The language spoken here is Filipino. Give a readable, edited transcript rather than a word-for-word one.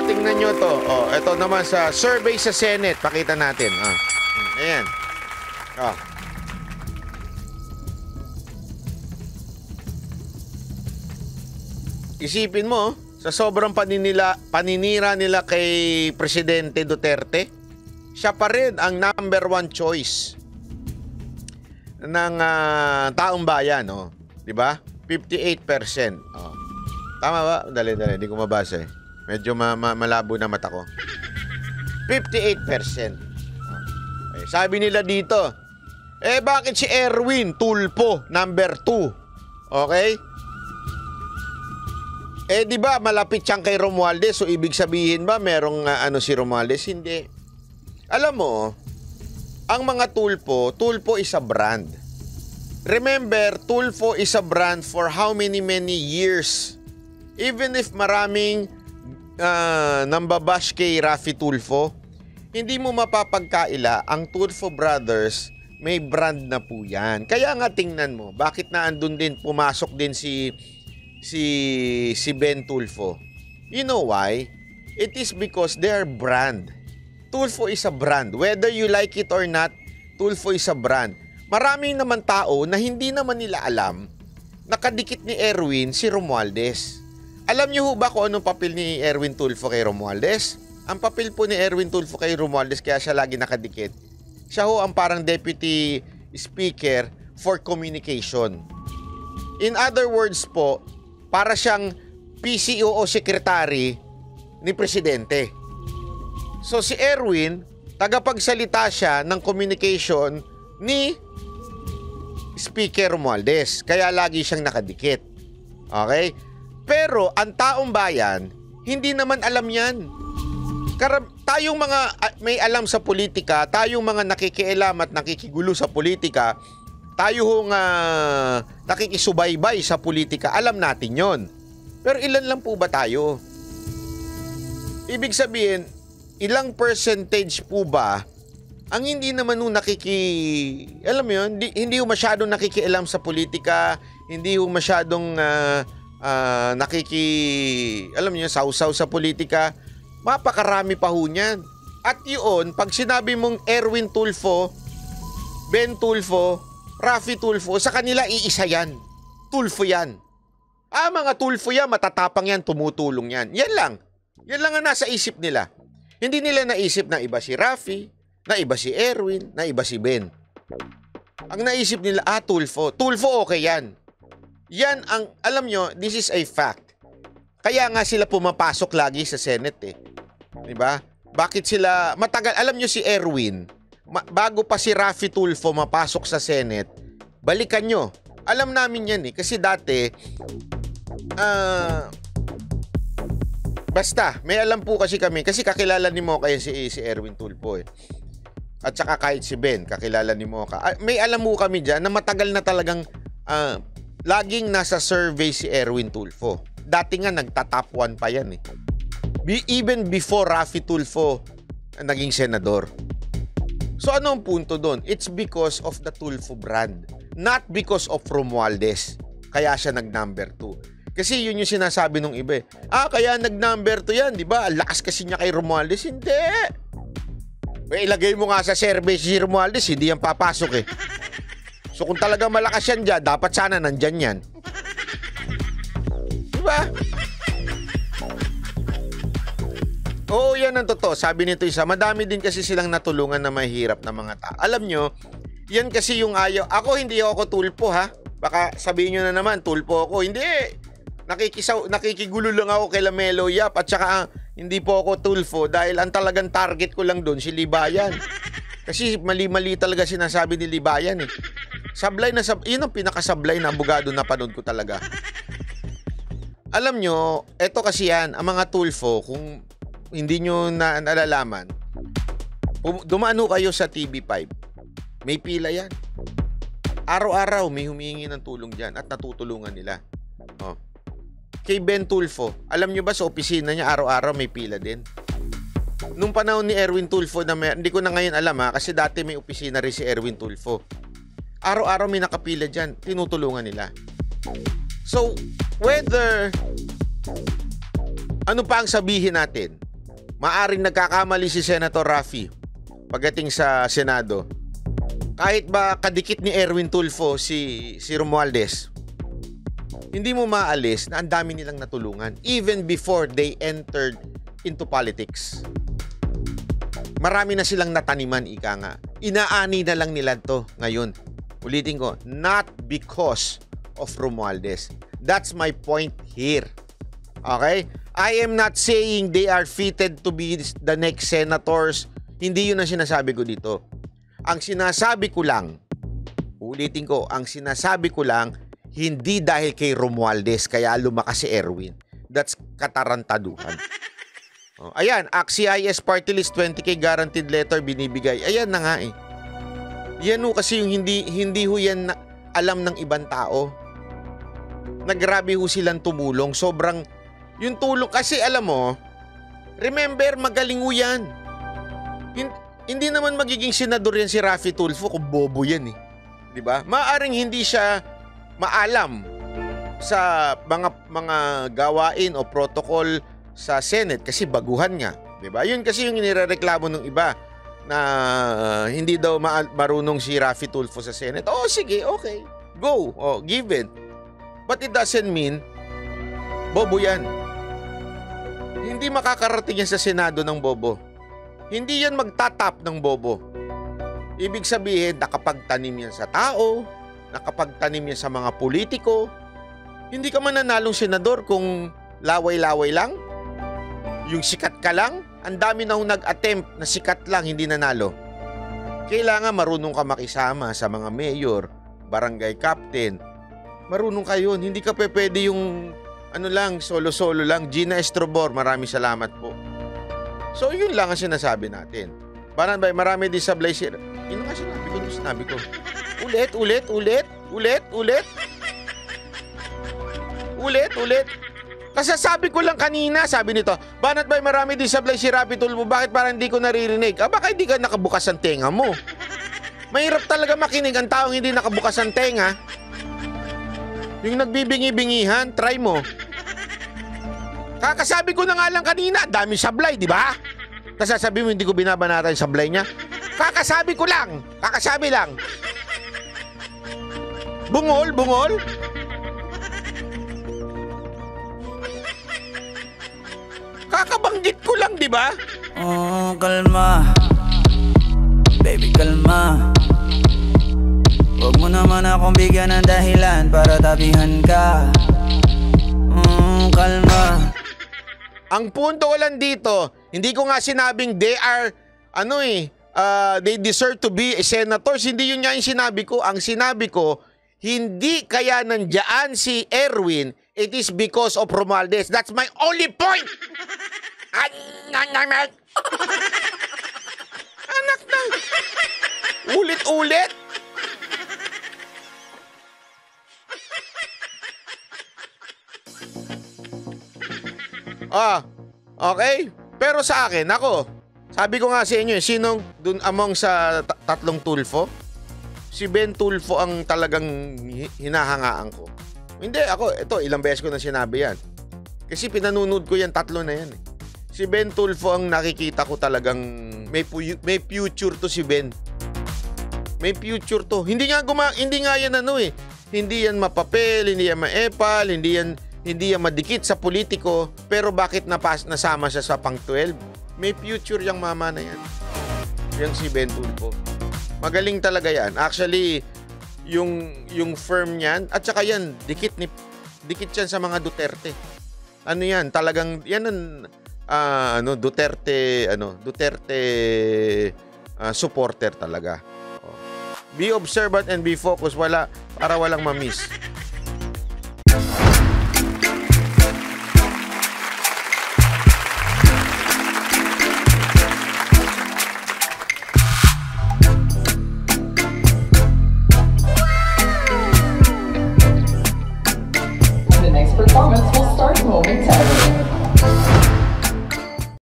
tingnan nyo to. Oh, ito naman sa survey sa Senate. Pakita natin. Ayan. Oh. Isipin mo, sa sobrang paninira nila kay Presidente Duterte, siya pa rin ang number 1 choice ng taong bayan, oh. 'Di ba? 58%. Oh. Tama ba? Dali, hindi ko mabasa eh. Medyo malabo na mata ko. 58%. Oh. Sabi nila dito, bakit si Erwin Tulfo number 2? Okay? Di ba malapit siyang kay Romualdez, so ibig sabihin ba merong si Romualdez? Hindi. Alam mo, ang mga Tulfo is a brand. Remember, Tulfo is a brand for how many years? Even if maraming nambabash kay Raffy Tulfo, hindi mo mapapagkaila, ang Tulfo Brothers may brand na po yan. Kaya nga tingnan mo, bakit na andun din, pumasok din si Ben Tulfo. You know why? It is because they are brand. Tulfo is a brand. Whether you like it or not, Tulfo is a brand. Maraming naman tao na hindi naman nila alam, nakadikit ni Erwin si Romualdez. Alam niyo ho ba kung anong papel ni Erwin Tulfo kay Romualdez? Ang papel po ni Erwin Tulfo kay Romualdez, kaya siya lagi nakadikit, siya ho ang parang deputy speaker for communication. In other words po, para siyang PCO o secretary ni Presidente. So si Erwin, tagapagsalita siya ng communication ni Speaker Romualdez. Kaya lagi siyang nakadikit. Okay? Pero ang taong bayan, hindi naman alam yan. Tayong mga may alam sa politika, tayong mga nakikialam at nakikigulo sa politika, tayo hong nakikisubaybay sa politika, alam natin yon. Pero ilan lang po ba tayo? Ibig sabihin, ilang percentage po ba ang hindi naman nung alam mo yun, hindi ho masyadong nakikialam sa politika, hindi ho masyadong alam niyo, sausaw sa politika, mapakarami pa ho niyan. At yun, pag sinabi mong Erwin Tulfo, Ben Tulfo, Raffy Tulfo, sa kanila iisa yan. Tulfo yan. Mga Tulfo yan, matatapang yan, tumutulong yan. Yan lang. Yan lang ang nasa isip nila. Hindi nila naisip na iba si Raffy, na iba si Erwin, na iba si Ben. Ang naisip nila, Tulfo. Tulfo okay yan. Yan ang, alam nyo, this is a fact. Kaya nga sila pumapasok lagi sa Senate eh. Diba? Bakit sila, matagal, alam nyo si Erwin, bago pa si Raffy Tulfo mapasok sa Senate, balikan nyo. Alam namin yan eh. Kasi dati, basta, may alam po kasi kami. Kasi kakilala ni Mocha yan si Erwin Tulfo eh. At saka kahit si Ben, kakilala ni Mocha. May alam mo kami dyan na matagal na talagang laging nasa survey si Erwin Tulfo. Dati nga nagta-top 1 pa yan eh. Even before Raffy Tulfo naging senador. So ano ang punto doon? It's because of the Tulfo brand. Not because of Romualdez. Kaya siya nag-number 2. Kasi yun yung sinasabi nung iba eh. Kaya nag-number 2 yan, di ba? Lakas kasi niya kay Romualdez. Hindi. Ilagay mo nga sa survey si Romualdez, hindi yan papasok eh. So kung talagang malakas yan dyan, dapat sana nandyan yan. Di ba? Oo, yan ang totoo. Sabi nito isa, madami din kasi silang natulungan na mahirap na mga tao. Alam nyo, yan kasi yung ayaw. Ako, hindi ako Tulfo ha. Baka sabihin nyo na naman, Tulfo ako. Hindi. Nakikigulo lang ako kay Lamelo Yap. At saka, hindi po ako Tulfo dahil ang talagang target ko lang doon, si Libayan. Kasi mali-mali talaga sinasabi ni Libayan eh. Sablay na yun ang pinakasablay na abogado na panood ko talaga. Alam nyo, eto kasi yan, ang mga Tulfo, kung hindi nyo nalalaman, dumaan kayo sa TV5. May pila yan. Araw-araw may humihingi ng tulong dyan at natutulungan nila. Kay Ben Tulfo, alam nyo ba sa opisina niya araw-araw may pila din? Nung panahon ni Erwin Tulfo, hindi ko na ngayon alam kasi dati may opisina rin si Erwin Tulfo. Araw-araw may nakapila dyan, tinutulungan nila. So, whether ano pa ang sabihin natin, maaring nagkakamali si Senator Raffy pagdating sa Senado. Kahit ba kadikit ni Erwin Tulfo si Romualdez, hindi mo maalis na ang dami nilang natulungan even before they entered into politics. Marami na silang nataniman, ika nga. Inaani na lang nila to ngayon. Ulitin ko, not because of Romualdez. That's my point here. Okay? I am not saying they are fitted to be the next senators. Hindi yun ang sinasabi ko dito. Ang sinasabi ko lang, ulitin ko, ang sinasabi ko lang, hindi dahil kay Romualdez kaya lumakas si Erwin. That's katarantaduhan. Ayan, AXIS Party List 20K guaranteed letter binibigay. Ayan na nga eh. Yan ho kasi yung hindi ho yan alam ng ibang tao. Nagrabe ho silang tumulong. Sobrang, yung tulong, kasi alam mo, remember, magaling ho yan. Hindi naman magiging senador yan si Raffy Tulfo kung bobo yan eh. Diba? Maaring hindi siya maalam sa mga gawain o protocol sa Senate kasi baguhan nga, 'di ba? Yun kasi yung inirereklamo ng iba na hindi daw marunong si Raffy Tulfo sa Senate. Oh, sige, okay. Go. Oh, give it. But it doesn't mean bobo 'yan. Hindi makakarating yan sa Senado ng bobo. Hindi yan magtatap ng bobo. Ibig sabihin, nakapagtanim yan sa tao, nakapagtanim yan sa mga politiko. Hindi ka mananalong senador kung laway-laway lang. Yung sikat ka lang, ang dami na nag-attempt na sikat lang, hindi nanalo. Kailangan marunong ka makisama sa mga mayor, barangay captain. Marunong ka yun. Hindi ka pwede yung solo-solo lang. Gina Estrobor, maraming salamat po. So, yun lang ang sinasabi natin. Marami din sablay siya. Yun nga sinabi ko. Ulit. Kasi sabi ko lang kanina, sabi nito, Banat Bay, marami din sablay si Raffy Tulfo, bakit parang hindi ko naririnig? Baka hindi ka nakabukas ang tenga mo. Mahirap talaga makinig ang taong hindi nakabukas ang tenga. Yung nagbibingi-bingihan, try mo. Kakasabi ko na nga lang kanina, dami sablay, di ba? Kasasabi mo hindi ko binabanatan yung sablay niya? Kakasabi lang. Bungol. Kakabanggit ko lang, di ba? Oh, kalma. Baby, kalma. Huwag mo naman akong bigyan ng dahilan para tabihan ka. Kalma. Ang punto ko lang dito, hindi ko nga sinabing they are, they deserve to be senators. Hindi yun nga yung sinabi ko. Ang sinabi ko, hindi kaya nandiyan si Erwin, it is because of Romualdez. That's my only point! Anak ng ulit-ulit. Okay. Pero sa akin, sabi ko nga sa inyo, sinong dun among sa tatlong Tulfo? Si Ben Tulfo ang talagang hinahangaan ko. Hindi, ito, ilang beses ko na sinabi yan. Kasi pinanunod ko yan, tatlo na yan. Si Ben Tulfo ang nakikita ko talagang may future to si Ben. May future to. Hindi nga yan Hindi yan mapapel, hindi yan maepal, hindi yan madikit sa politiko, pero bakit nasama siya sa pang 12? May future yung mama na yan. Yung si Ben Tulfo. Magaling talaga yan. Actually, yung firm niyan, at saka yan, dikit yan sa mga Duterte. Yan, talagang, yan ang, Duterte supporter talaga. Be observant and be focused, para walang ma-miss.